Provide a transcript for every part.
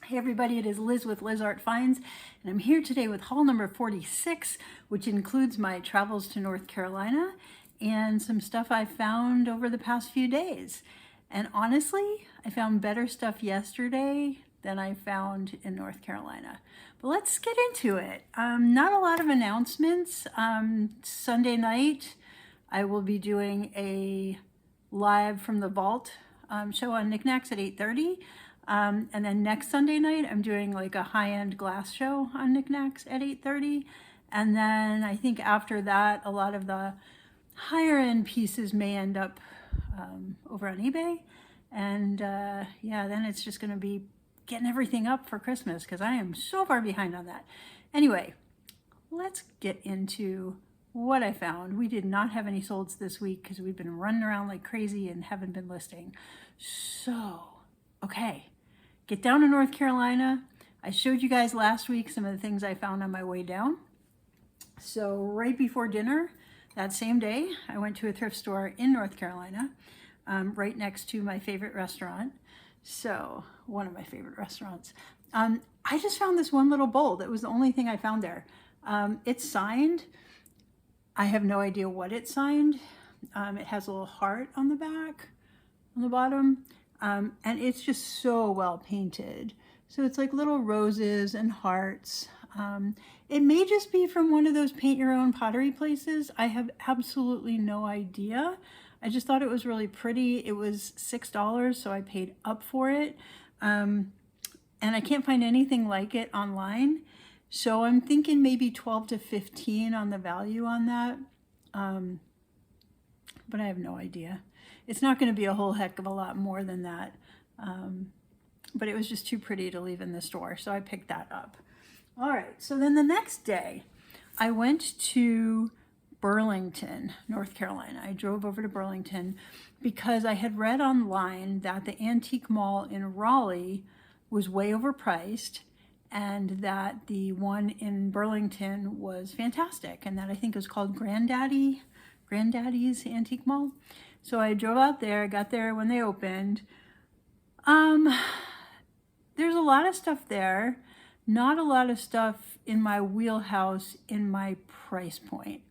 Hey everybody, it is Liz with Liz Art Finds, and I'm here today with haul number 46, which includes my travels to North Carolina and some stuff I found over the past few days. And honestly, I found better stuff yesterday than I found in North Carolina. But let's get into it. Not a lot of announcements. Sunday night, I will be doing a live from the vault show on NikNax at 8:30. And then next Sunday night, I'm doing like a high-end glass show on NikNax at 8:30. And then I think after that, a lot of the higher-end pieces may end up over on eBay. And yeah, then it's just going to be getting everything up for Christmas because I am so far behind on that. Anyway, let's get into what I found. We did not have any solds this week because we've been running around like crazy and haven't been listing. So, okay. Get down to North Carolina. I showed you guys last week some of the things I found on my way down. So right before dinner, that same day, I went to a thrift store in North Carolina, right next to my favorite restaurant. So one of my favorite restaurants. I just found this one little bowl. That was the only thing I found there. It's signed. I have no idea what it's signed. It has a little heart on the back, on the bottom. And it's just so well painted. So it's like little roses and hearts. It may just be from one of those paint your own pottery places. I have absolutely no idea. I just thought it was really pretty. It was $6, so I paid up for it. And I can't find anything like it online. So I'm thinking maybe 12 to 15 on the value on that. But I have no idea. It's not going to be a whole heck of a lot more than that. But it was just too pretty to leave in the store, so I picked that up. All right, so then the next day, I went to Burlington, North Carolina. I drove over to Burlington because I had read online that the antique mall in Raleigh was way overpriced and that the one in Burlington was fantastic, and that I think it was called Granddaddy's Antique Mall. So I drove out there, got there when they opened. There's a lot of stuff there, not a lot of stuff in my wheelhouse in my price point.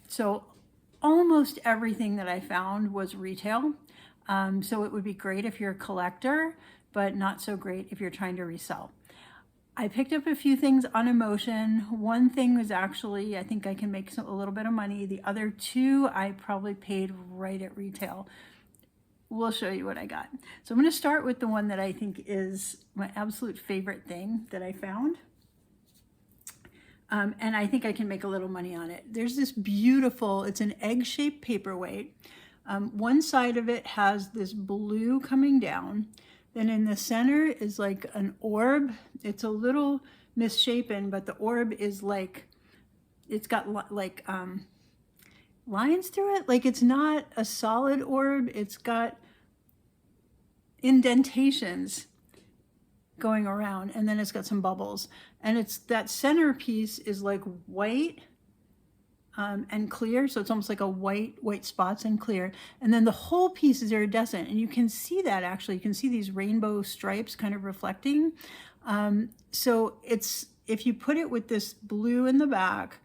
So almost everything that I found was retail. So it would be great if you're a collector, but not so great if you're trying to resell. I picked up a few things on emotion. One thing was actually, I think I can make a little bit of money. The other two, I probably paid right at retail. We'll show you what I got. So I'm going to start with the one that I think is my absolute favorite thing that I found. And I think I can make a little money on it. There's this beautiful, it's an egg-shaped paperweight. One side of it has this blue coming down. Then in the center is like an orb. It's a little misshapen, but the orb is like, it's got like lines through it. Like it's not a solid orb. It's got indentations going around, and then it's got some bubbles. And it's that center piece is like white and clear, so it's almost like a white spots and clear, and then the whole piece is iridescent, and you can see that actually. You can see these rainbow stripes kind of reflecting. So it's, if you put it with this blue in the back,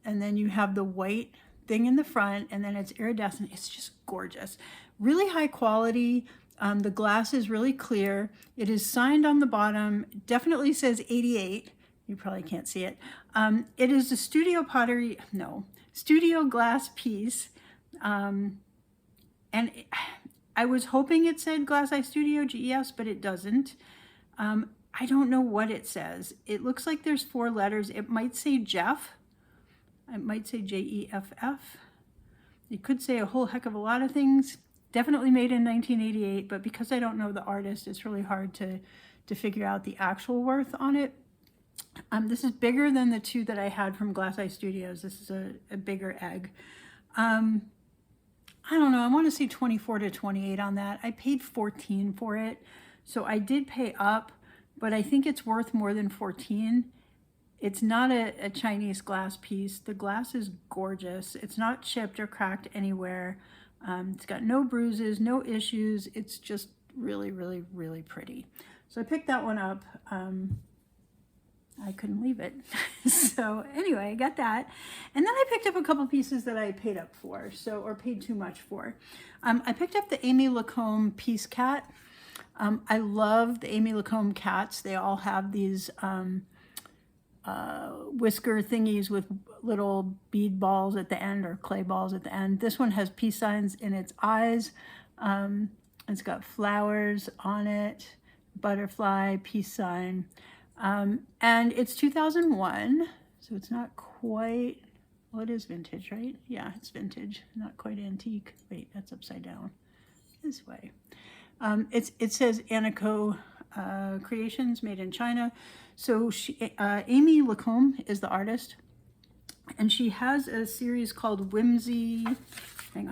and then you have the white thing in the front, and then it's iridescent, it's just gorgeous. Really high quality. The glass is really clear. It is signed on the bottom. Definitely says 88. You probably can't see it. It is a studio glass piece. And I was hoping it said Glass Eye Studio, GES, but it doesn't. I don't know what it says. It looks like there's 4 letters. It might say Jeff. It might say JEFF. It could say a whole heck of a lot of things. Definitely made in 1988, but because I don't know the artist, it's really hard to figure out the actual worth on it. This is bigger than the 2 that I had from Glass Eye Studios. This is a bigger egg. I don't know, I want to say 24 to 28 on that. I paid 14 for it, so I did pay up, but I think it's worth more than 14. It's not a Chinese glass piece. The glass is gorgeous. It's not chipped or cracked anywhere. It's got no bruises, no issues. It's just really, really, really pretty. So I picked that one up. I couldn't leave it. So anyway, I got that. And then I picked up a couple pieces that I paid up for, or paid too much for. I picked up the Amy Lacombe Peace Cat. I love the Amy Lacombe cats. They all have these whisker thingies with little bead balls at the end, or clay balls at the end. This one has peace signs in its eyes. It's got flowers on it, butterfly, peace sign. And it's 2001, so it's not quite, well, it is vintage, right? Yeah, it's vintage, not quite antique. Wait, that's upside down. This way. It says Anico Creations, made in China. So Amy Lacombe is the artist, and she has a series called Whimsy Clay.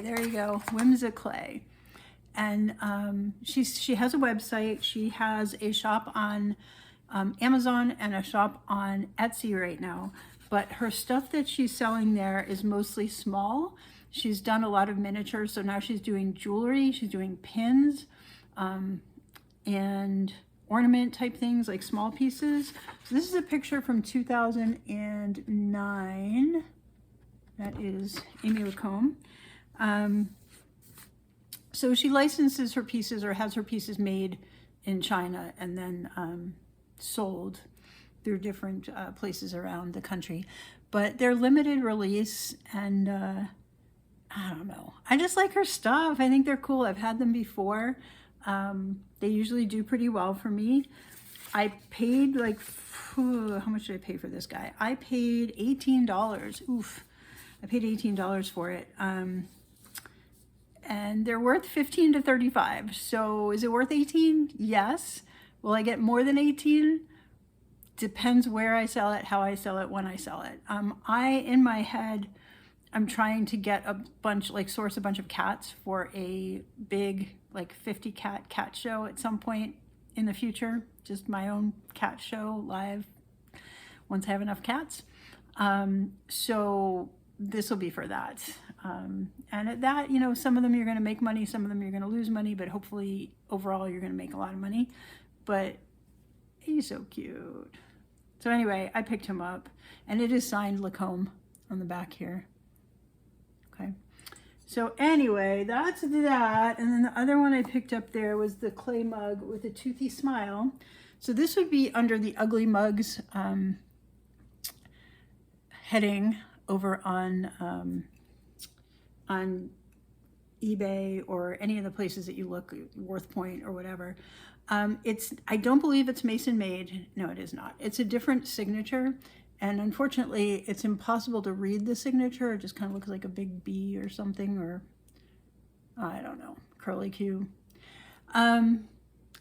There you go, Whimsy Clay. And she has a website. She has a shop on Amazon and a shop on Etsy right now. But her stuff that she's selling there is mostly small. She's done a lot of miniatures, so now she's doing jewelry. She's doing pins and ornament type things, like small pieces. So this is a picture from 2009. That is Amy Lacombe. So she licenses her pieces, or has her pieces made in China and then sold through different places around the country. But they're limited release, and I don't know. I just like her stuff. I think they're cool. I've had them before. They usually do pretty well for me. I paid like, how much did I pay for this guy? I paid $18. Oof. I paid $18 for it. And they're worth $15 to $35. So is it worth $18? Yes. Will I get more than $18? Depends where I sell it, how I sell it, when I sell it. In my head, I'm trying to get a bunch, source a bunch of cats for a big, 50 cat show at some point in the future. Just my own cat show live once I have enough cats. So this will be for that. And at that, some of them you're going to make money, some of them you're going to lose money, but hopefully overall you're going to make a lot of money. But he's so cute. So anyway, I picked him up, and it is signed Lacombe on the back here. Okay. So anyway, that's that. And then the other one I picked up there was the clay mug with a toothy smile. So this would be under the Ugly Mugs heading over on eBay or any of the places that you look, Worth Point or whatever. I don't believe it's Mason made. No, it is not. It's a different signature, and unfortunately it's impossible to read the signature. It just kind of looks like a big B or something, or I don't know, curly Q.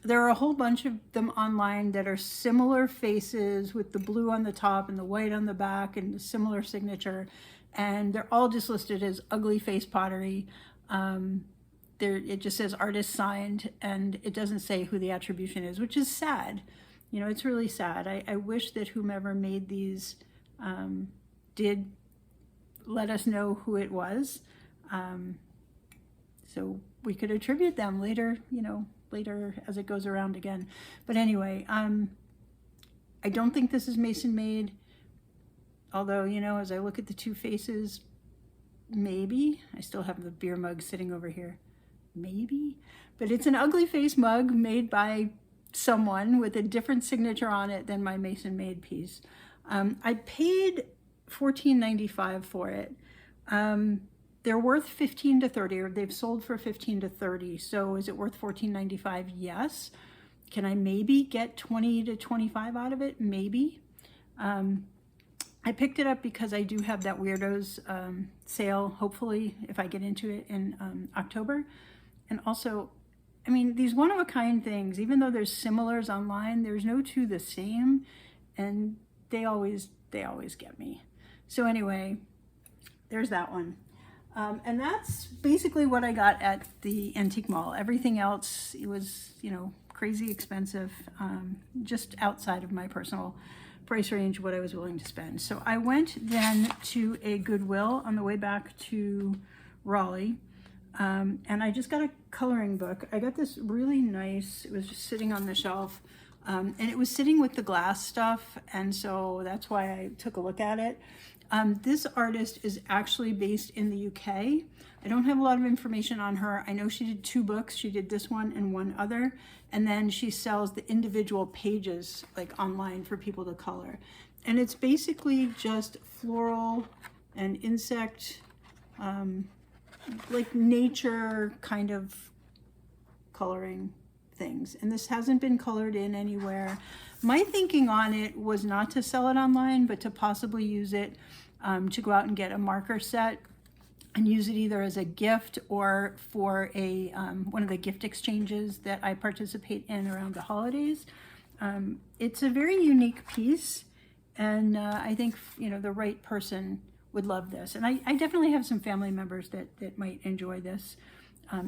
There are a whole bunch of them online that are similar faces with the blue on the top and the white on the back and the similar signature, and they're all just listed as Ugly Face Pottery. It just says artist signed, and it doesn't say who the attribution is, which is sad. It's really sad. I wish that whomever made these did let us know who it was, so we could attribute them later, later as it goes around again. But anyway, I don't think this is Mason made, although, as I look at the two faces, maybe. I still have the beer mug sitting over here. Maybe. But it's an Ugly Face mug made by someone with a different signature on it than my Mason made piece. I paid $14.95 for it. They're worth $15 to $30, or they've sold for $15 to $30. So is it worth $14.95? Yes. Can I maybe get $20 to $25 out of it? Maybe. I picked it up because I do have that Weirdos sale, hopefully, if I get into it in October. And also, these one-of-a-kind things, even though there's similars online, there's no two the same, and they always get me. So anyway, there's that one. And that's basically what I got at the antique mall. Everything else, it was, crazy expensive, just outside of my personal price range, what I was willing to spend. So I went then to a Goodwill on the way back to Raleigh. And I just got a coloring book. I got this really nice, it was just sitting on the shelf, and it was sitting with the glass stuff, and so that's why I took a look at it. This artist is actually based in the UK. I don't have a lot of information on her. I know she did 2 books. She did this one and one other, and then she sells the individual pages like online for people to color. And it's basically just floral and insect, like nature kind of coloring things. And this hasn't been colored in anywhere. My thinking on it was not to sell it online, but to possibly use it to go out and get a marker set and use it either as a gift or for a one of the gift exchanges that I participate in around the holidays. It's a very unique piece, and I think, you know, the right person would love this. And I definitely have some family members that might enjoy this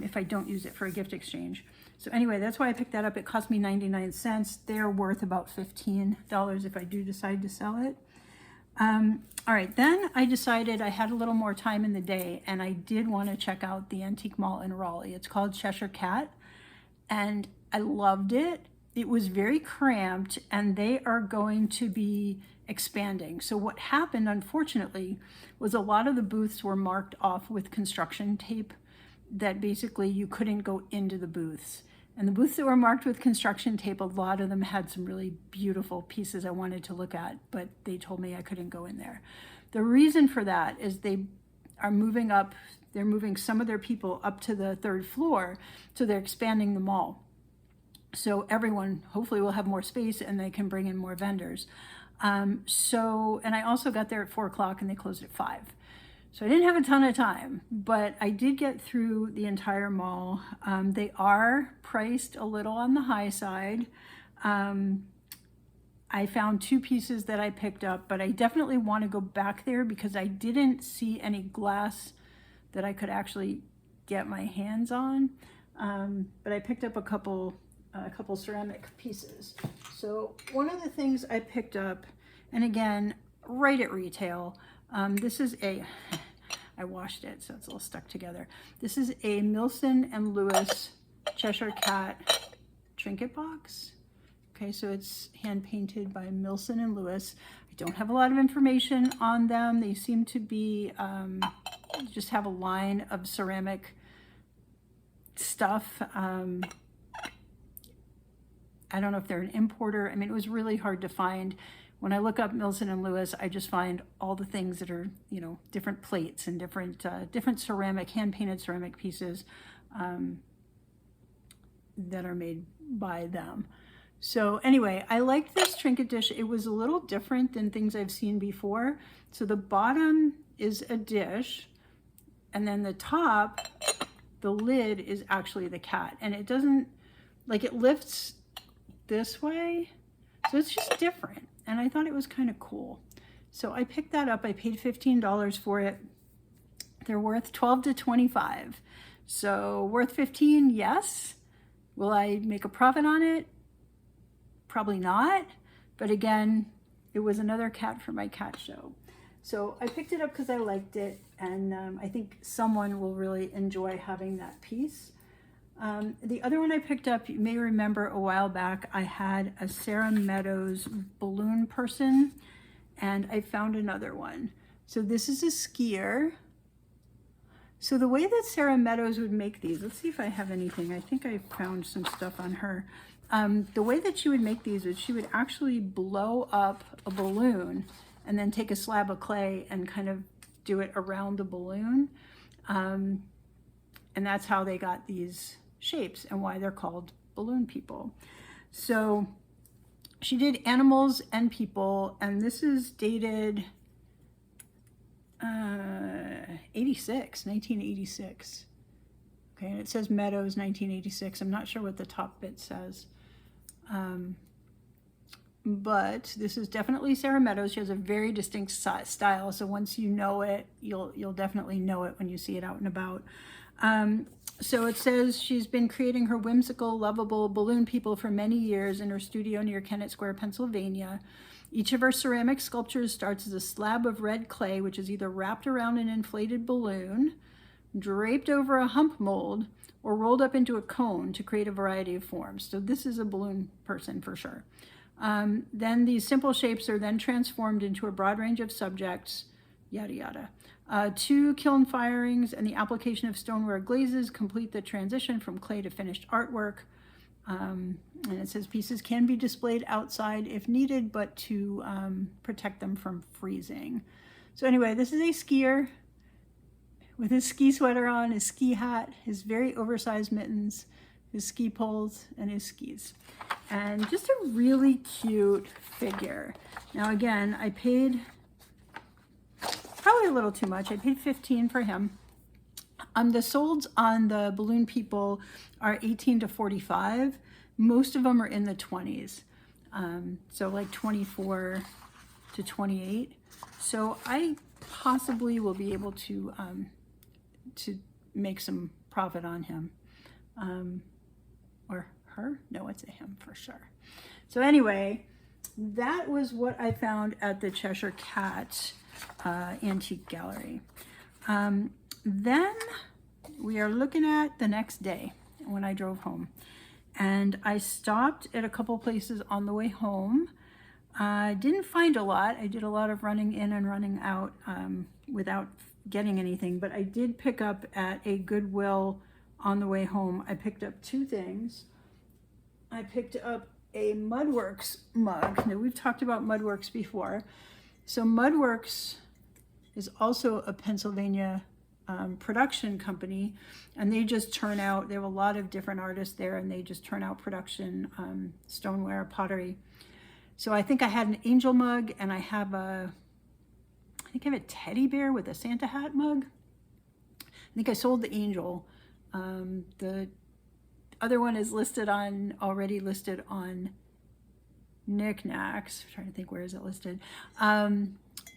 if I don't use it for a gift exchange. So anyway, that's why I picked that up. It cost me 99 cents. They're worth about $15 if I do decide to sell it. All right, then I decided I had a little more time in the day, and I did want to check out the antique mall in Raleigh. It's called Cheshire Cat, and I loved it. It was very cramped, and they are going to be expanding. So what happened, unfortunately, was a lot of the booths were marked off with construction tape that basically you couldn't go into the booths. And the booths that were marked with construction tape, a lot of them had some really beautiful pieces I wanted to look at, but they told me I couldn't go in there. The reason for that is they are moving up, they're moving some of their people up to the 3rd floor, so they're expanding the mall. So everyone hopefully will have more space and they can bring in more vendors. And I also got there at 4 o'clock and they closed at 5. So I didn't have a ton of time, but I did get through the entire mall. They are priced a little on the high side. I found 2 pieces that I picked up, but I definitely want to go back there because I didn't see any glass that I could actually get my hands on. But I picked up a couple ceramic pieces. So one of the things I picked up, and again, right at retail, this is I washed it, so it's a little stuck together. This is a Milson and Lewis Cheshire Cat trinket box. Okay, so it's hand painted by Milson and Lewis. I don't have a lot of information on them. They seem to be, just have a line of ceramic stuff. I don't know if they're an importer. I mean, it was really hard to find. When I look up Milson and Lewis, I just find all the things that are, you know, different plates and different ceramic, hand-painted ceramic pieces that are made by them. So anyway, I liked this trinket dish. It was a little different than things I've seen before. So the bottom is a dish, and then the top, the lid is actually the cat. And it doesn't, like, it lifts this way. So it's just different. And I thought it was kind of cool. So I picked that up. I paid $15 for it. They're worth $12 to $25. So worth 15, yes. Will I make a profit on it? Probably not. But again, it was another cat for my cat show. So I picked it up because I liked it. And I think someone will really enjoy having that piece. The other one I picked up, you may remember a while back, I had a Sarah Meadows balloon person, and I found another one. So this is a skier. So the way that Sarah Meadows would make these, let's see if I have anything. I think I found some stuff on her. The way that she would make these is she would actually blow up a balloon and then take a slab of clay and kind of do it around the balloon. And that's how they got these shapes and why they're called balloon people. So she did animals and people, and this is dated 1986. Okay, and it says Meadows 1986. I'm not sure what the top bit says. But this is definitely Sarah Meadows. She has a very distinct style, so once you know it, you'll definitely know it when you see it out and about. So it says she's been creating her whimsical, lovable balloon people for many years in her studio near Kennett Square, Pennsylvania. Each of her ceramic sculptures starts as a slab of red clay, which is either wrapped around an inflated balloon, draped over a hump mold, or rolled up into a cone to create a variety of forms. So this is a balloon person for sure. Then these simple shapes are then transformed into a broad range of subjects, yada yada. 2 kiln firings and the application of stoneware glazes complete the transition from clay to finished artwork. And it says pieces can be displayed outside if needed, but to protect them from freezing. So anyway, this is a skier with his ski sweater on, his ski hat, his very oversized mittens, his ski poles, and his skis. And just a really cute figure. Now again, I paid probably a little too much. I paid $15 for him. The solds on the balloon people are 18 to 45. Most of them are in the 20s. So like 24 to 28. So I possibly will be able to make some profit on him. Or her? No, it's a him for sure. So anyway, that was what I found at the Cheshire Cat Antique Gallery. Then we are looking at the next day when I drove home. And I stopped at a couple places on the way home. I didn't find a lot. I did a lot of running in and running out without getting anything, but I did pick up at a Goodwill on the way home. I picked up 2 things. I picked up a Mudworks mug. Now, we've talked about Mudworks before. So Mudworks is also a Pennsylvania production company, and they just turn out, they have a lot of different artists there, and they just turn out production stoneware, pottery. So I think I had an angel mug, and I have a teddy bear with a Santa hat mug. I think I sold the angel. The other one is already listed on NikNax. I'm trying to think, where is it listed?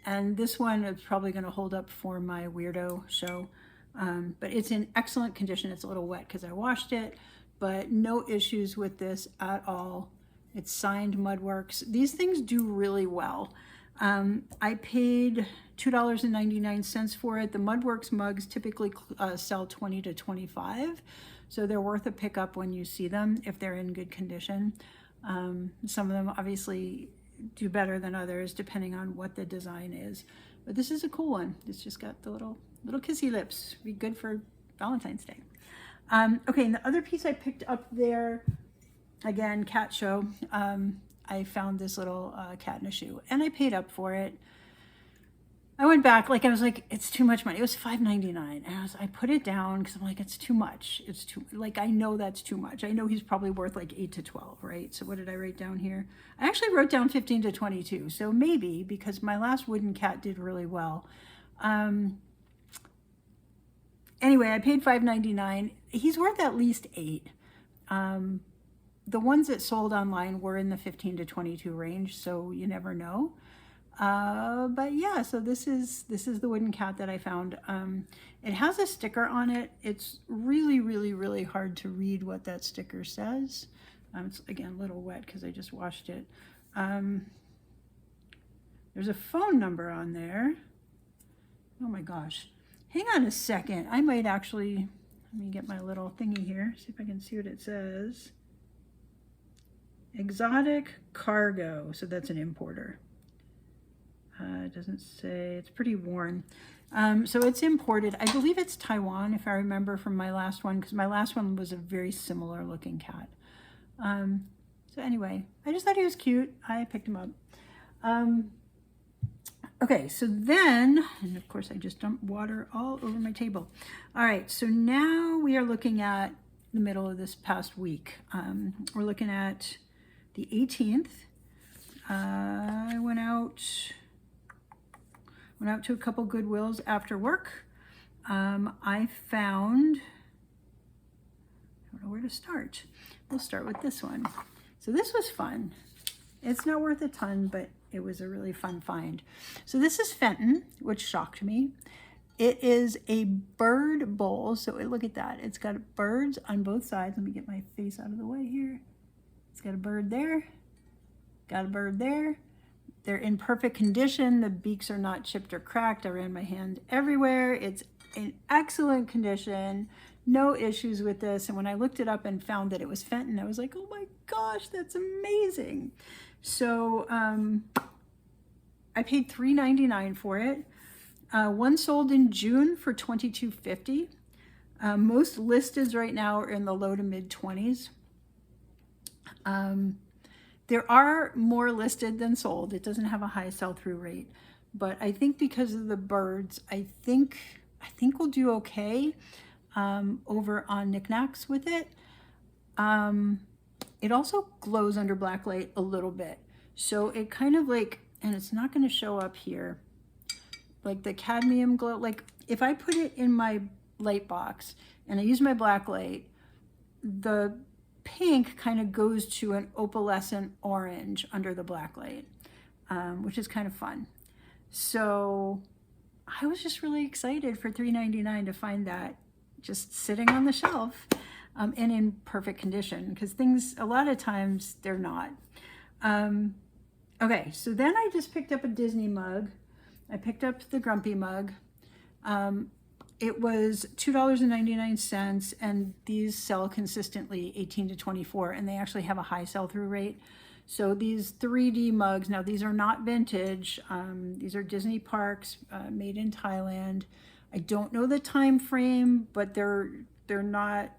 And this one is probably going to hold up for my Weirdo show. But it's in excellent condition. It's a little wet because I washed it, but no issues with this at all. It's signed Mudworks. These things do really well. I paid $2.99 for it. The Mudworks mugs typically sell 20 to 25, so they're worth a pickup when you see them if they're in good condition. Some of them obviously do better than others depending on what the design is, but this is a cool one. It's just got the little kissy lips. Be good for Valentine's Day. Okay, and the other piece I picked up there, again, cat show. I found this little cat in a shoe, and I paid up for it. I went back, I was like, it's too much money. It was $5.99, and I put it down because I'm like, it's too much. It's too, I know that's too much. I know he's probably worth 8 to 12, right? So what did I write down here? I actually wrote down 15 to 22. So maybe, because my last wooden cat did really well. Anyway, I paid $5.99. He's worth at least 8. The ones that sold online were in the 15 to 22 range, so you never know. But yeah, so this is the wooden cat that I found. It has a sticker on it. It's really, really, really hard to read what that sticker says. It's, again, a little wet because I just washed it. There's a phone number on there. Oh my gosh. Hang on a second. I might actually, let me get my little thingy here, see if I can see what it says. Exotic cargo, so that's an importer. It doesn't say, it's pretty worn. So it's imported. I believe it's Taiwan, if I remember from my last one, because my last one was a very similar looking cat. So anyway, I just thought he was cute. I picked him up. Okay, so then, and of course I just dumped water all over my table. All right, so now we are looking at the middle of this past week. We're looking at the 18th. I went out to a couple Goodwills after work. I found, I don't know where to start. We'll start with this one. So this was fun. It's not worth a ton, but it was a really fun find. So this is Fenton, which shocked me. It is a bird bowl. So look at that. It's got birds on both sides. Let me get my face out of the way here. It's got a bird there, got a bird there. They're in perfect condition. The beaks are not chipped or cracked. I ran my hand everywhere. It's in excellent condition, no issues with this. And when I looked it up and found that it was Fenton, I was like, oh my gosh, that's amazing. So I paid $3.99 for it. One sold in June for $22.50. Most listeds right now are in the low to mid 20s. There are more listed than sold. It doesn't have a high sell-through rate, but I think because of the birds, I think we'll do okay over on NikNax with it. It also glows under black light a little bit, so it kind of like, and it's not going to show up here, like the cadmium glow. Like if I put it in my light box and I use my black light, the pink kind of goes to an opalescent orange under the black light, which is kind of fun. So I was just really excited for $3.99 to find that just sitting on the shelf and in perfect condition, because things, a lot of times they're not. Okay, so then I just picked up a Disney mug. I picked up the Grumpy mug. It was $2.99, and these sell consistently 18 to 24, and they actually have a high sell-through rate. So these 3D mugs, now these are not vintage. These are Disney parks, made in Thailand. I don't know the time frame, but they're not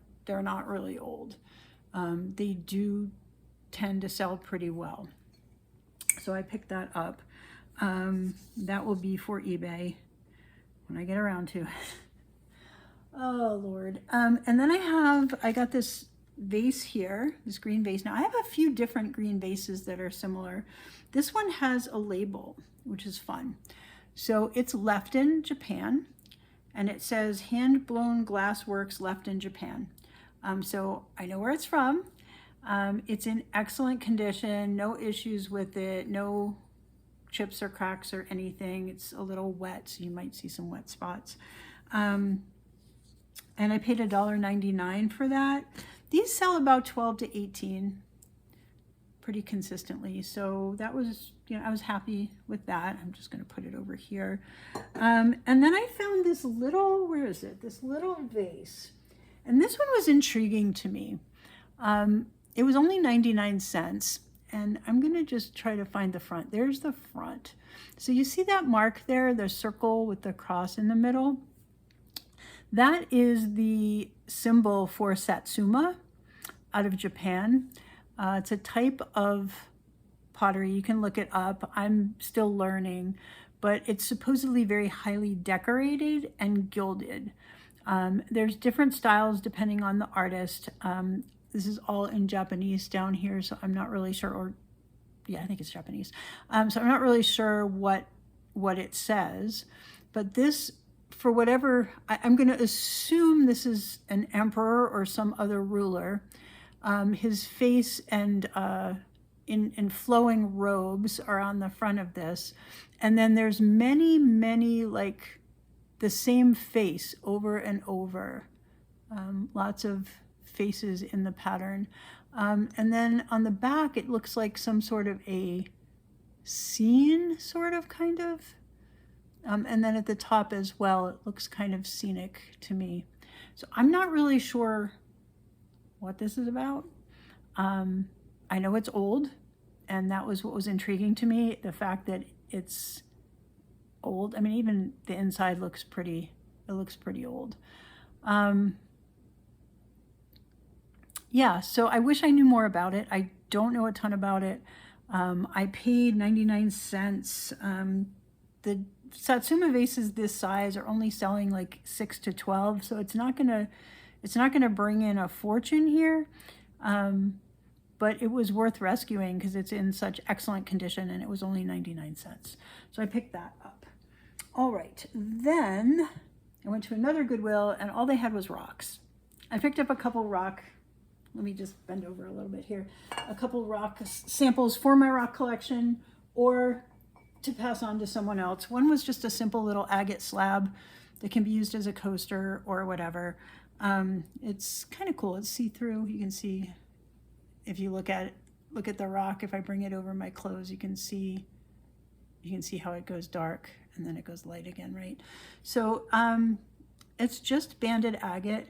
really old. They do tend to sell pretty well. So I picked that up. That will be for eBay when I get around to it. Oh Lord. And then I got this vase here, this green vase. Now I have a few different green vases that are similar. This one has a label, which is fun. So it's left in Japan, and it says hand blown glass works left in Japan. So I know where it's from. It's in excellent condition, no issues with it, no chips or cracks or anything. It's a little wet, so you might see some wet spots. And I paid $1.99 for that. These sell about 12 to 18 pretty consistently. So that was, I was happy with that. I'm just going to put it over here. And then I found this little, where is it? This little vase. And this one was intriguing to me. It was only 99 cents. And I'm going to just try to find the front. There's the front. So you see that mark there, the circle with the cross in the middle? That is the symbol for Satsuma out of Japan. It's a type of pottery. You can look it up. I'm still learning, but it's supposedly very highly decorated and gilded. There's different styles depending on the artist. This is all in Japanese down here, so I'm not really sure, or yeah, I think it's Japanese. So I'm not really sure what it says, but this, for whatever, I'm going to assume this is an emperor or some other ruler. His face and in flowing robes are on the front of this. And then there's many, like the same face over and over. Lots of faces in the pattern. And then on the back, it looks like some sort of a scene, sort of, kind of. And then at the top as well, it looks kind of scenic to me. So I'm not really sure what this is about. I know it's old, and that was what was intriguing to me, the fact that it's old. I mean, even the inside looks pretty, it looks pretty old. Yeah, so I wish I knew more about it. I don't know a ton about it. I paid 99 cents. The Satsuma vases this size are only selling like 6 to 12, so it's not gonna bring in a fortune here. But it was worth rescuing because it's in such excellent condition, and it was only 99 cents. So I picked that up. All right, then I went to another Goodwill, and all they had was rocks. I picked up a couple rock, let me just bend over a little bit here, a couple rock samples for my rock collection or to pass on to someone else. One was just a simple little agate slab that can be used as a coaster or whatever. It's kind of cool. It's see-through. You can see, if you look at the rock, if I bring it over my clothes, you can see how it goes dark and then it goes light again, right? So It's just banded agate.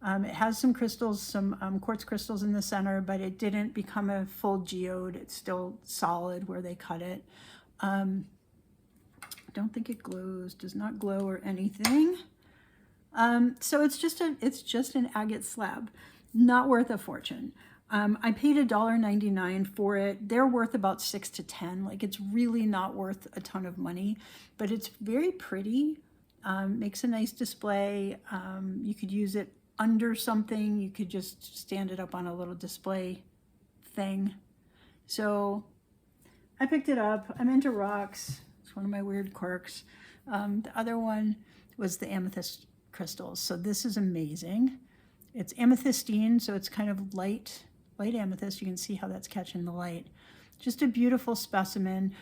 It has some crystals, some quartz crystals in the center, but it didn't become a full geode. It's still solid where they cut it. Don't think it glows, does not glow or anything. So it's just an agate slab, not worth a fortune. I paid $1.99 for it. They're worth about $6 to $10. Like, it's really not worth a ton of money, but it's very pretty. Makes a nice display. You could use it under something. You could just stand it up on a little display thing. So I picked it up. I'm into rocks. It's one of my weird quirks. The other one was the amethyst crystals. So this is amazing. It's amethystine, so it's kind of light amethyst. You can see how that's catching the light. Just a beautiful specimen.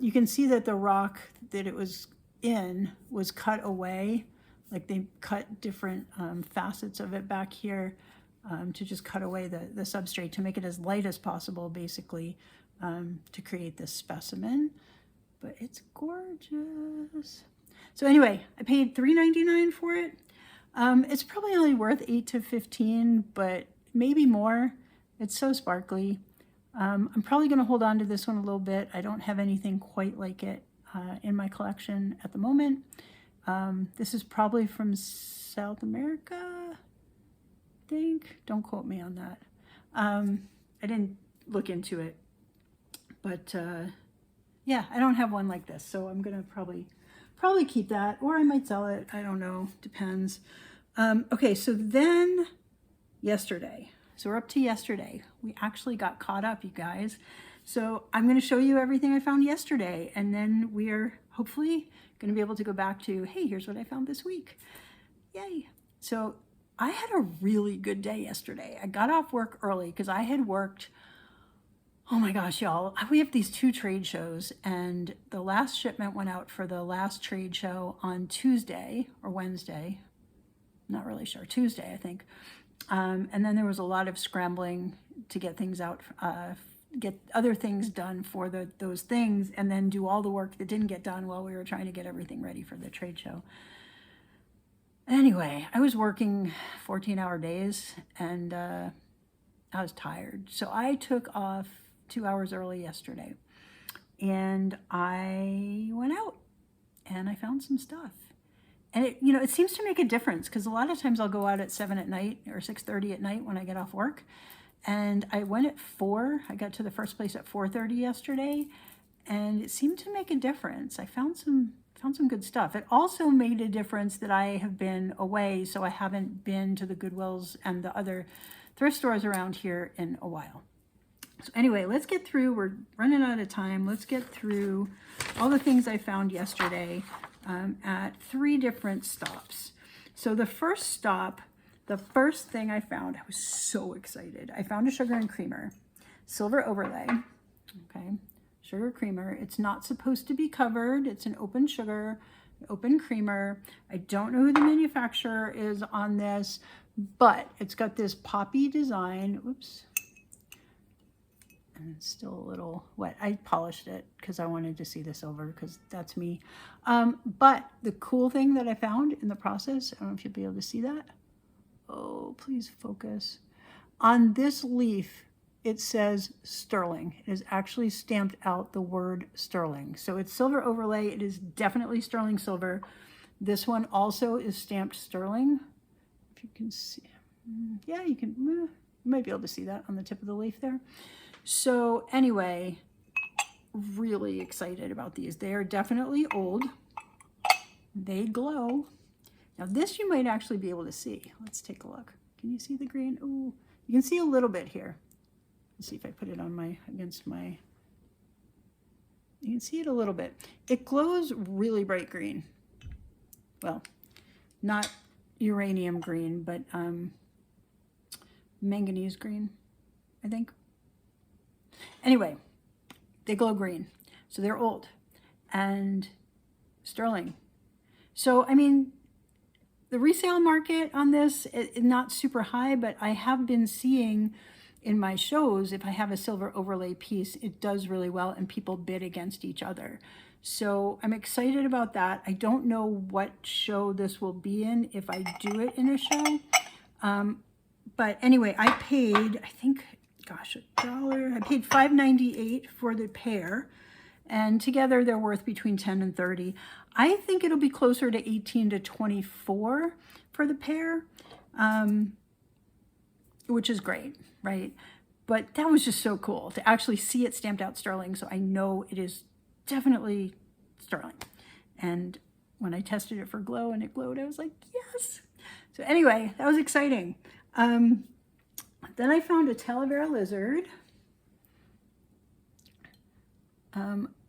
You can see that the rock that it was in was cut away. Like, they cut different facets of it back here to just cut away the substrate to make it as light as possible, basically, to create this specimen. But it's gorgeous. So anyway, I paid $3.99 for it. It's probably only worth $8 to $15, but maybe more. It's so sparkly. I'm probably going to hold on to this one a little bit. I don't have anything quite like it in my collection at the moment. This is probably from South America, I think. Don't quote me on that. I didn't look into it, but yeah, I don't have one like this, so I'm gonna probably keep that, or I might sell it. I don't know, depends. Okay, so then yesterday. So we're up to yesterday. We actually got caught up, you guys. So I'm going to show you everything I found yesterday, and then we are hopefully going to be able to go back to, hey, here's what I found this week. Yay. So I had a really good day yesterday. I got off work early because I had worked, oh my gosh, y'all, we have these 2 trade shows, and the last shipment went out for the last trade show on Tuesday or Wednesday. Not really sure. Tuesday, I think. And then there was a lot of scrambling to get things out, get other things done for those things, and then do all the work that didn't get done while we were trying to get everything ready for the trade show. Anyway, I was working 14-hour days, and I was tired. So I took off 2 hours early yesterday, and I went out, and I found some stuff. And it seems to make a difference, because a lot of times I'll go out at 7 at night or 6:30 at night when I get off work. And I went at 4. I got to the first place at 4:30 yesterday, and it seemed to make a difference. I found some good stuff. It also made a difference that I have been away, so I haven't been to the Goodwills and the other thrift stores around here in a while. So anyway, let's get through. We're running out of time. Let's get through all the things I found yesterday at 3 different stops. So the first stop, the first thing I found, I was so excited. I found a sugar and creamer, silver overlay, okay, sugar creamer. It's not supposed to be covered. It's an open sugar, open creamer. I don't know who the manufacturer is on this, but it's got this poppy design. Oops. And it's still a little wet. I polished it because I wanted to see the silver, because that's me. But the cool thing that I found in the process, I don't know if you'll be able to see that. Oh, please focus. On this leaf, it says sterling. It is actually stamped out the word sterling. So it's silver overlay. It is definitely sterling silver. This one also is stamped sterling. If you can see, yeah, you might be able to see that on the tip of the leaf there. So anyway, really excited about these. They are definitely old. They glow. Now this you might actually be able to see. Let's take a look. Can you see the green? Ooh, you can see a little bit here. Let's see if I put it on against my, you can see it a little bit. It glows really bright green. Well, not uranium green, but manganese green, I think. Anyway, they glow green, so they're old and sterling. So, I mean, the resale market on this is not super high, but I have been seeing in my shows, if I have a silver overlay piece, it does really well and people bid against each other. So I'm excited about that. I don't know what show this will be in if I do it in a show. But anyway, I paid, I think, gosh, $1. I paid $5.98 for the pair. And together they're worth between 10 and 30. I think it'll be closer to 18 to 24 for the pair, which is great, right? But that was just so cool to actually see it stamped out sterling. So I know it is definitely sterling. And when I tested it for glow and it glowed, I was like, yes. So anyway, that was exciting. Then I found a Vera Lizard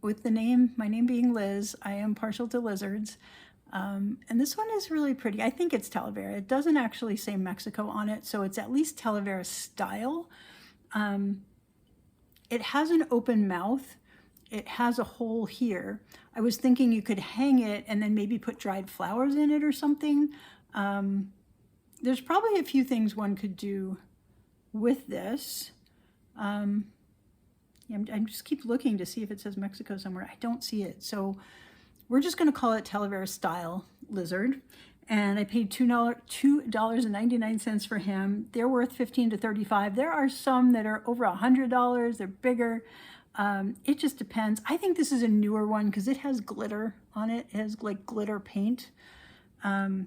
with my name being Liz. I am partial to lizards. And this one is really pretty. I think it's Vera. It doesn't actually say Mexico on it, so it's at least Vera style. It has an open mouth. It has a hole here. I was thinking you could hang it and then maybe put dried flowers in it or something. There's probably a few things one could do with this. I just keep looking to see if it says Mexico somewhere. I don't see it. So we're just going to call it Vera style lizard. And I paid $2.99 for him. They're worth $15 to $35. There are some that are over $100. They're bigger. It just depends. I think this is a newer one because it has glitter on it. It has like glitter paint. I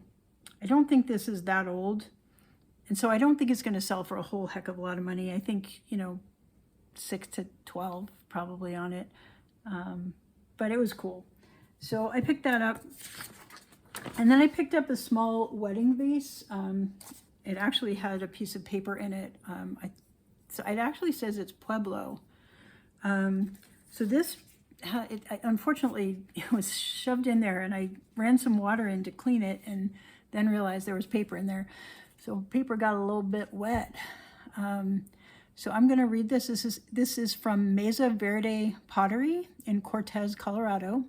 don't think this is that old. And so I don't think it's going to sell for a whole heck of a lot of money. I think, 6 to 12 probably on it. But it was cool. So I picked that up. And then I picked up a small wedding vase. It actually had a piece of paper in it. So it actually says it's Pueblo. So this, unfortunately, it was shoved in there and I ran some water in to clean it and then realized there was paper in there. So paper got a little bit wet. So I'm going to read this. This is from Mesa Verde Pottery in Cortez, Colorado.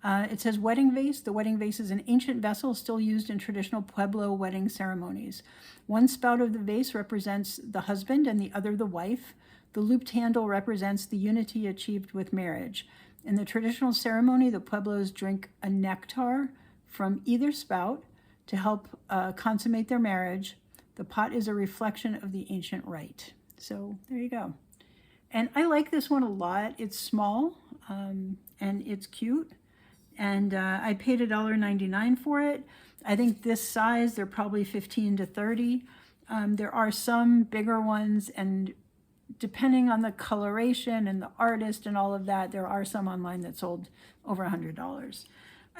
It says wedding vase. The wedding vase is an ancient vessel still used in traditional Pueblo wedding ceremonies. One spout of the vase represents the husband and the other the wife. The looped handle represents the unity achieved with marriage. In the traditional ceremony, the Pueblos drink a nectar from either spout to help consummate their marriage. The pot is a reflection of the ancient rite. So there you go. And I like this one a lot. It's small and it's cute. And I paid $1.99 for it. I think this size, they're probably 15 to 30. There are some bigger ones, and depending on the coloration and the artist and all of that, there are some online that sold over $100.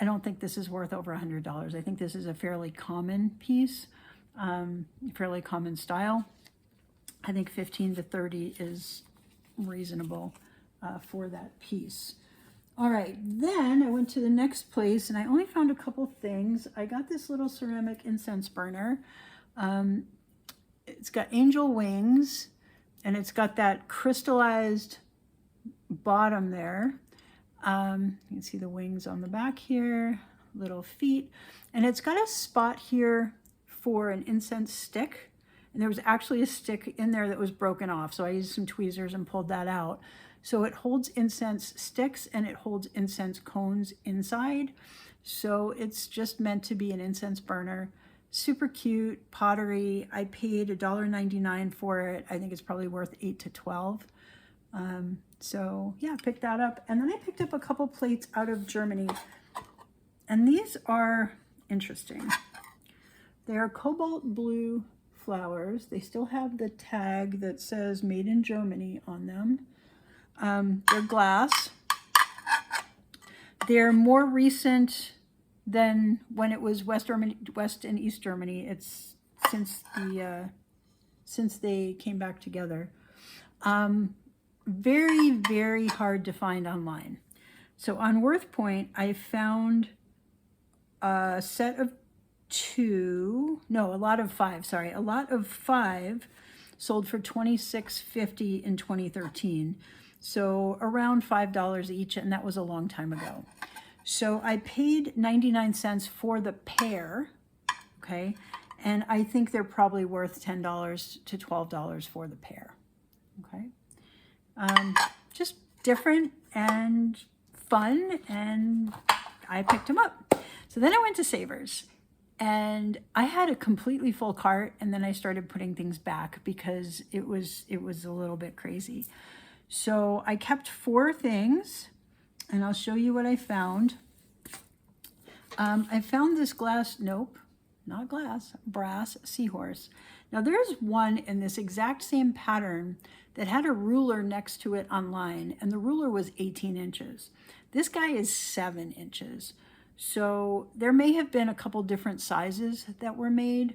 I don't think this is worth over $100. I think this is a fairly common piece, fairly common style. I think 15 to 30 is reasonable for that piece. All right, then I went to the next place and I only found a couple things. I got this little ceramic incense burner. It's got angel wings and it's got that crystallized bottom there. You can see the wings on the back here, little feet. And it's got a spot here for an incense stick. And there was actually a stick in there that was broken off. So I used some tweezers and pulled that out. So it holds incense sticks and it holds incense cones inside. So it's just meant to be an incense burner. Super cute, Pottery. I paid $1.99 for it. I think it's probably worth 8 to 12. So yeah, picked that up. And then I picked up a couple plates out of Germany. And these are interesting. They are cobalt blue flowers. They still have the tag that says made in Germany on them. They're glass. They're more recent than when it was West and East Germany. It's since they came back together. Very, very hard to find online. So on WorthPoint, I found a set of a lot of five sold for $26.50 in 2013. So around $5 each, and that was a long time ago. So I paid 99 cents for the pair, okay? And I think they're probably worth $10 to $12 for the pair, okay? Just different and fun, and I picked them up. So then I went to Savers, and I had a completely full cart, and then I started putting things back because it was a little bit crazy. So I kept 4 things, and I'll show you what I found. I found this glass, nope, not glass, brass Seahorse. Now there's one in this exact same pattern that had a ruler next to it online, and the ruler was 18 inches. This guy is 7 inches. So there may have been a couple different sizes that were made.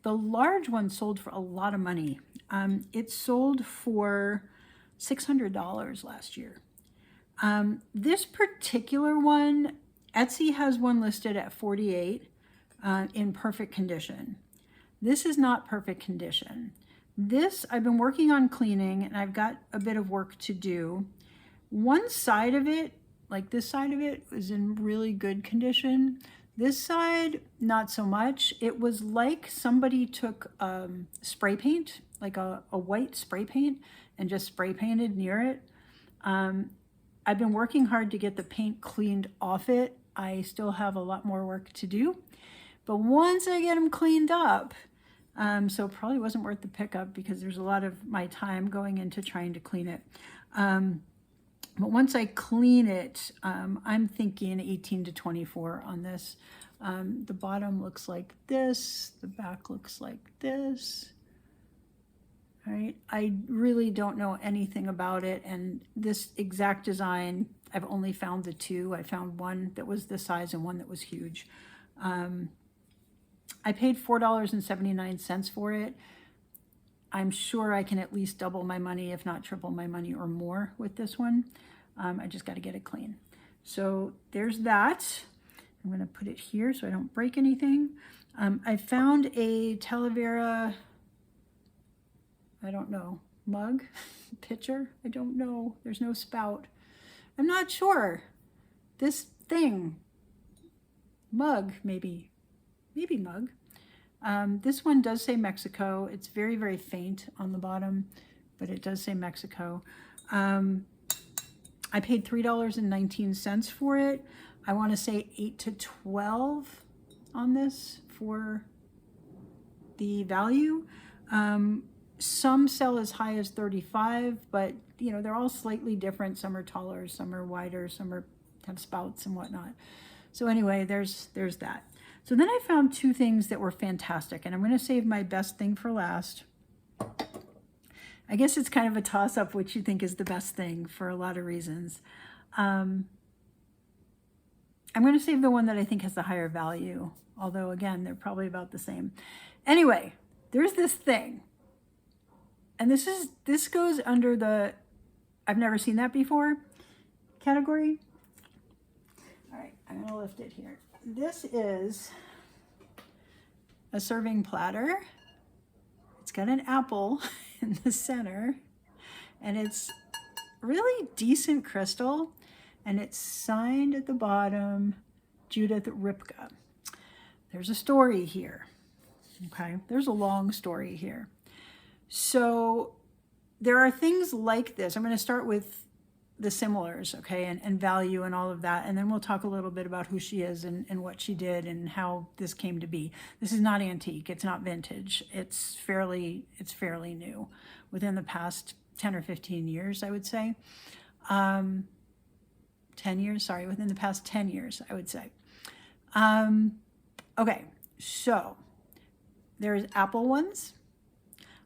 The large one sold for a lot of money. It sold for $600 last year. This particular one, Etsy has one listed at $48 in perfect condition. This is not perfect condition. This I've been working on cleaning, and I've got a bit of work to do. One side of it, like this side of it, was in really good condition. This side, not so much. It was like somebody took spray paint, like a white spray paint, and just spray painted near it. I've been working hard to get the paint cleaned off it. I still have a lot more work to do. But once I get them cleaned up, so it probably wasn't worth the pickup because there's a lot of my time going into trying to clean it. But once I clean it, I'm thinking 18 to 24 on this. The bottom looks like this. The back looks like this. All right. I really don't know anything about it. And this exact design, I've only found the 2. I found one that was this size and one that was huge. I paid $4.79 for it. I'm sure I can at least double my money, if not triple my money or more with this one. I just got to get it clean. So there's that. I'm going to put it here so I don't break anything. I found a Tela, I don't know, mug, pitcher. I don't know. There's no spout. I'm not sure. This thing, mug, maybe mug. This one does say Mexico. It's very, very faint on the bottom, but it does say Mexico. I paid $3.19 for it. I want to say 8 to 12 on this for the value. Some sell as high as 35, but you know, they're all slightly different. Some are taller, some are wider, some have spouts and whatnot. So anyway, there's that. So then I found 2 things that were fantastic, and I'm going to save my best thing for last. I guess it's kind of a toss-up which you think is the best thing for a lot of reasons. I'm going to save the one that I think has the higher value, although again, they're probably about the same. Anyway, there's this thing, and this goes under the I've never seen that before category. All right, I'm going to lift it here. This is a serving platter. It's got an apple in the center, and it's really decent crystal, and it's signed at the bottom, Judith Ripka. There's a story here, okay? There's a long story here. So there are things like this. I'm going to start with the similars, okay, and value and all of that, and then we'll talk a little bit about who she is and what she did and how this came to be. This is not antique, it's not vintage, it's fairly new within the past 10 or 15 years, I would say. 10 years, sorry, within the past 10 years, I would say. Okay, so there's apple ones.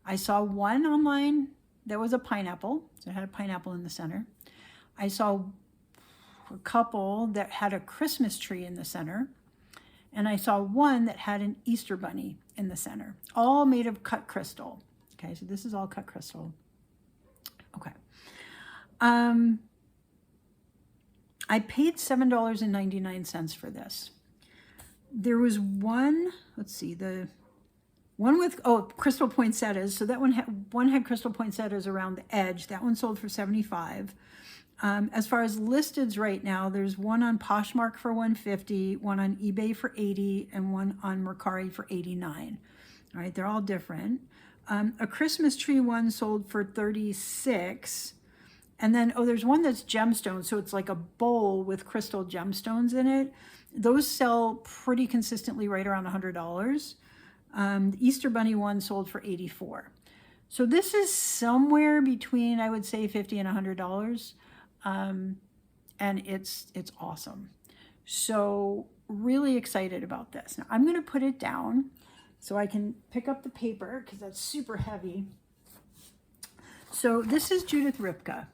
I saw one online that was a pineapple, so it had a pineapple in the center. I saw a couple that had a Christmas tree in the center, and I saw one that had an Easter bunny in the center, all made of cut crystal. Okay, so this is all cut crystal. Okay. I paid $7.99 for this. There was one, let's see, the one with, crystal poinsettias. So that one had crystal poinsettias around the edge. That one sold for $75. As far as listeds right now, there's one on Poshmark for $150, one on eBay for $80, and one on Mercari for $89. All right, they're all different. A Christmas tree one sold for $36, And then, oh, there's one that's gemstones. So it's like a bowl with crystal gemstones in it. Those sell pretty consistently right around $100. The Easter Bunny one sold for $84. So this is somewhere between, I would say, $50 and $100. And it's awesome. So really excited about this. Now I'm going to put it down so I can pick up the paper because that's super heavy. So this is Judith Ripka.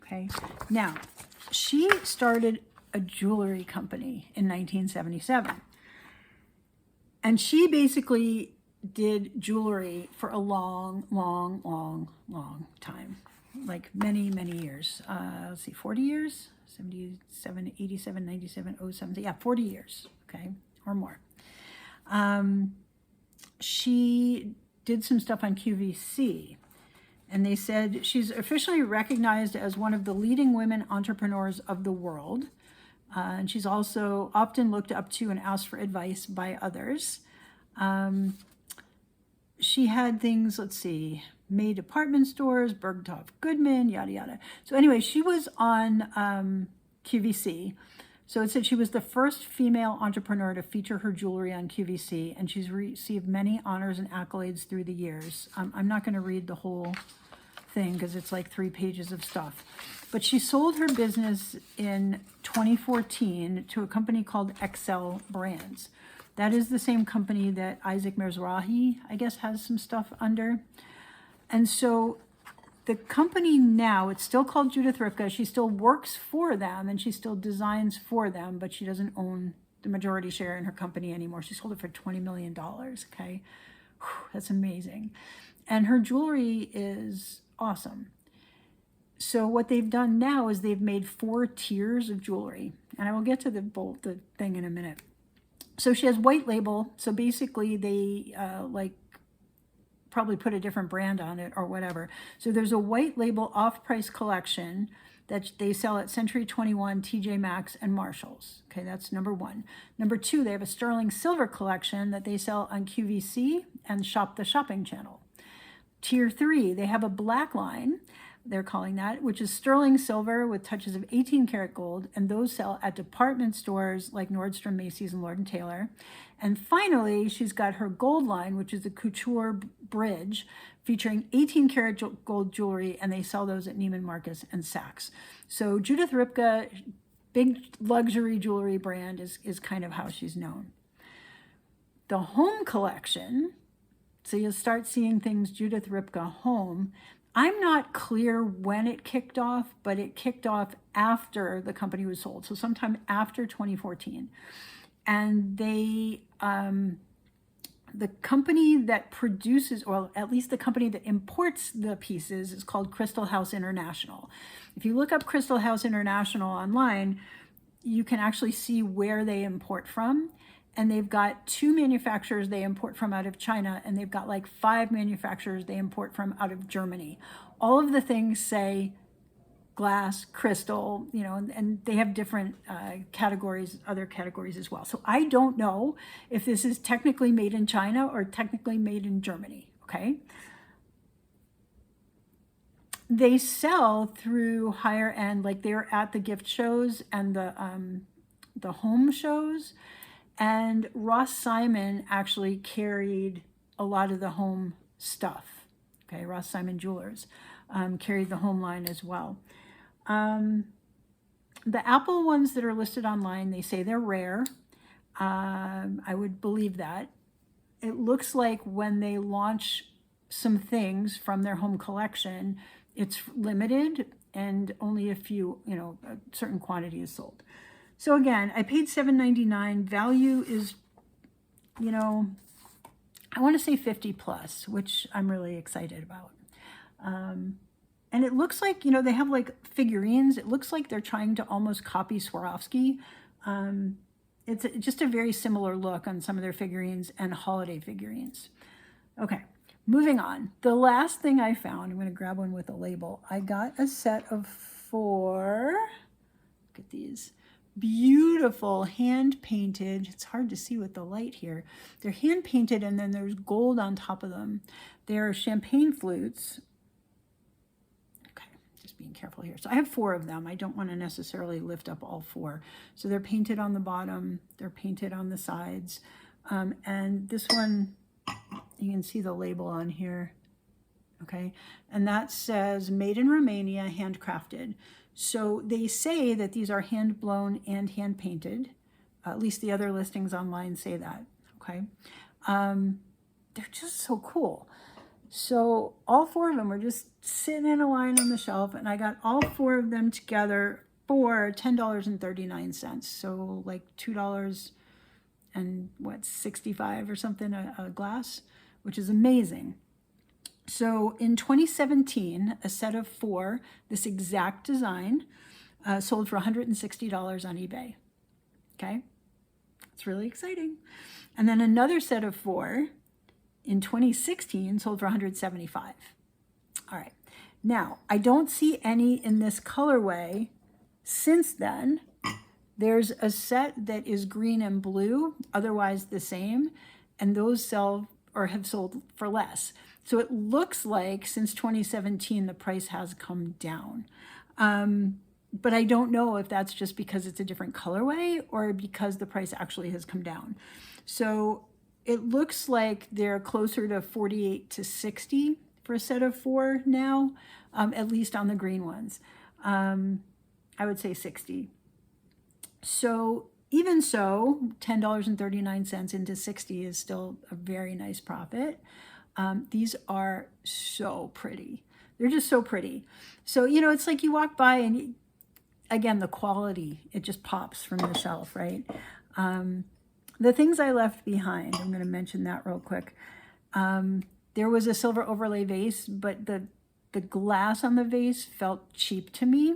Okay. Now, she started a jewelry company in 1977. And she basically did jewelry for a long time. Like many, many years. Let's see, 40 years? 77, 87, 97, 07. Yeah, 40 years, okay, or more. She did some stuff on QVC. And they said she's officially recognized as one of the leading women entrepreneurs of the world. And she's also often looked up to and asked for advice by others. She had things, let's see, May department stores, Bergdorf Goodman, yada, yada. So anyway, she was on QVC. So it said she was the first female entrepreneur to feature her jewelry on QVC, and she's received many honors and accolades through the years. I'm not going to read the whole thing because it's like 3 pages of stuff. But she sold her business in 2014 to a company called Excel Brands. That is the same company that Isaac Mizrahi, I guess, has some stuff under. And so the company now, it's still called Judith Ripka. She still works for them and she still designs for them, but she doesn't own the majority share in her company anymore. She sold it for $20 million, okay? Whew, that's amazing. And her jewelry is awesome. So what they've done now is they've made 4 tiers of jewelry. And I will get to the thing in a minute. So she has white label. So basically they probably put a different brand on it or whatever. So there's a white label off-price collection that they sell at Century 21, TJ Maxx, and Marshalls. Okay, that's number 1. Number 2, they have a sterling silver collection that they sell on QVC and Shop the Shopping Channel. Tier 3, they have a black line, they're calling that, which is sterling silver with touches of 18 karat gold, and those sell at department stores like Nordstrom, Macy's, and Lord & Taylor. And finally, she's got her gold line, which is the couture bridge, featuring 18 karat gold jewelry, and they sell those at Neiman Marcus and Saks. So Judith Ripka, big luxury jewelry brand, is kind of how she's known. The home collection, so you'll start seeing things Judith Ripka home. I'm not clear when it kicked off, but it kicked off after the company was sold. So sometime after 2014. And they, the company that produces, or at least the company that imports the pieces, is called Crystal House International. If you look up Crystal House International online, you can actually see where they import from. And they've got 2 manufacturers they import from out of China, and they've got like 5 manufacturers they import from out of Germany. All of the things say glass, crystal, you know, and they have different categories, other categories as well. So I don't know if this is technically made in China or technically made in Germany, okay? They sell through higher end, like they're at the gift shows and the home shows. And Ross Simon actually carried a lot of the home stuff. Okay, Ross Simon Jewelers carried the home line as well. The Apple ones that are listed online, they say they're rare. I would believe that. It looks like when they launch some things from their home collection, it's limited and only a few, you know, a certain quantity is sold. So again, I paid $7.99. Value is, you know, I want to say 50 plus, which I'm really excited about. And it looks like, you know, they have like figurines. It looks like they're trying to almost copy Swarovski. It's just a very similar look on some of their figurines and holiday figurines. Okay, moving on. The last thing I found, I'm going to grab one with a label. I got a set of 4, look at these. Beautiful hand painted, it's hard to see with the light here. They're hand painted and then there's gold on top of them. They're champagne flutes. Okay, just just being careful here. So I have 4 of them. I don't want to necessarily lift up all 4. So they're painted on the bottom, they're painted on the sides. And this one, you can see the label on here. Okay, and that says made in Romania, handcrafted. So they say that these are hand blown and hand painted. At least the other listings online say that. Okay, they're just so cool. So all 4 of them are just sitting in a line on the shelf, and I got all 4 of them together for $10.39. So like $2 and what, 65 or something a glass, which is amazing. So in 2017, a set of 4, this exact design, sold for $160 on eBay. Okay, it's really exciting. And then another set of 4 in 2016 sold for $175. All right, now I don't see any in this colorway since then. There's a set that is green and blue, otherwise the same, and those sell or have sold for less. So it looks like since 2017, the price has come down. But I don't know if that's just because it's a different colorway or because the price actually has come down. So it looks like they're closer to 48 to 60 for a set of 4 now, at least on the green ones. I would say 60. So even so, $10.39 into 60 is still a very nice profit. These are so pretty. They're just so pretty. So, you know, it's like you walk by and, again, the quality, it just pops from the shelf, right? The things I left behind, I'm going to mention that real quick. There was a silver overlay vase, but the glass on the vase felt cheap to me.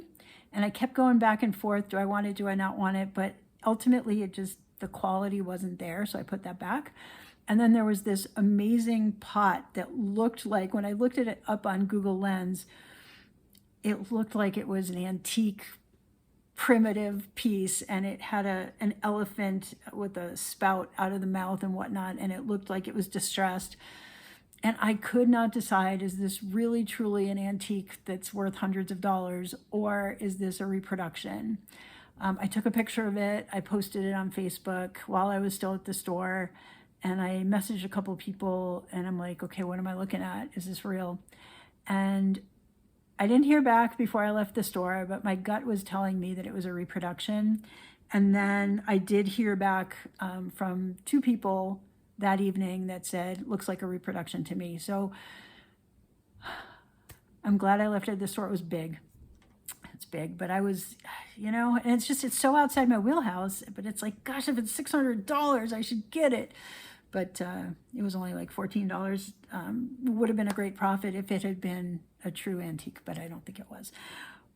And I kept going back and forth. Do I want it? Do I not want it? But ultimately, the quality wasn't there. So I put that back. And then there was this amazing pot that looked like, when I looked at it up on Google Lens, it looked like it was an antique, primitive piece, and it had an elephant with a spout out of the mouth and whatnot, and it looked like it was distressed. And I could not decide, is this really truly an antique that's worth hundreds of dollars, or is this a reproduction? I took a picture of it, I posted it on Facebook while I was still at the store, and I messaged a couple people, and I'm like, okay, what am I looking at? Is this real? And I didn't hear back before I left the store, but my gut was telling me that it was a reproduction. And then I did hear back from 2 people that evening that said, looks like a reproduction to me. So I'm glad I left it at the store. It was big. It's big, but I was, you know, and it's so outside my wheelhouse, but it's like, gosh, if it's $600, I should get it. But it was only like $14. Would have been a great profit if it had been a true antique, but I don't think it was.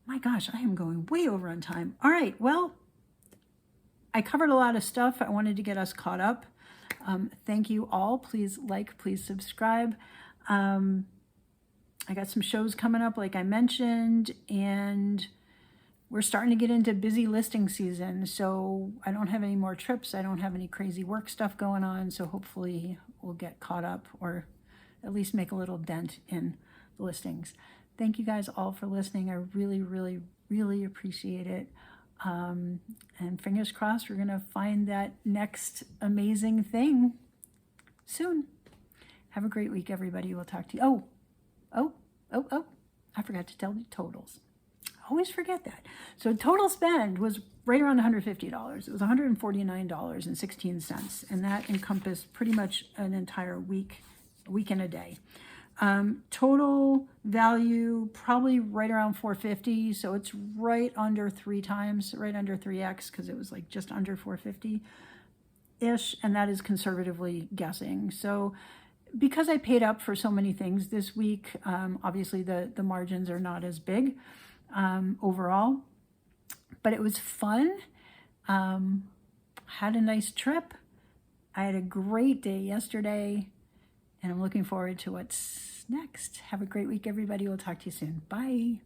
My gosh, I am going way over on time. All right, well, I covered a lot of stuff. I wanted to get us caught up. Thank you all. Please like, please subscribe. I got some shows coming up, like I mentioned, and we're starting to get into busy listing season. So I don't have any more trips. I don't have any crazy work stuff going on. So hopefully we'll get caught up, or at least make a little dent in the listings. Thank you guys all for listening. I really, really, really appreciate it. And fingers crossed, we're going to find that next amazing thing soon. Have a great week, everybody. We'll talk to you. Oh, I forgot to tell you totals. I always forget that. So total spend was right around $150. It was $149.16. And that encompassed pretty much an entire week, a week and a day. Total value, probably right around $450. So it's right under 3 times, right under 3x, because it was like just under $450-ish. And that is conservatively guessing. So because I paid up for so many things this week, obviously the margins are not as big overall, but it was fun. Had a nice trip. I had a great day yesterday, and I'm looking forward to what's next. Have a great week, everybody. We'll talk to you soon. Bye.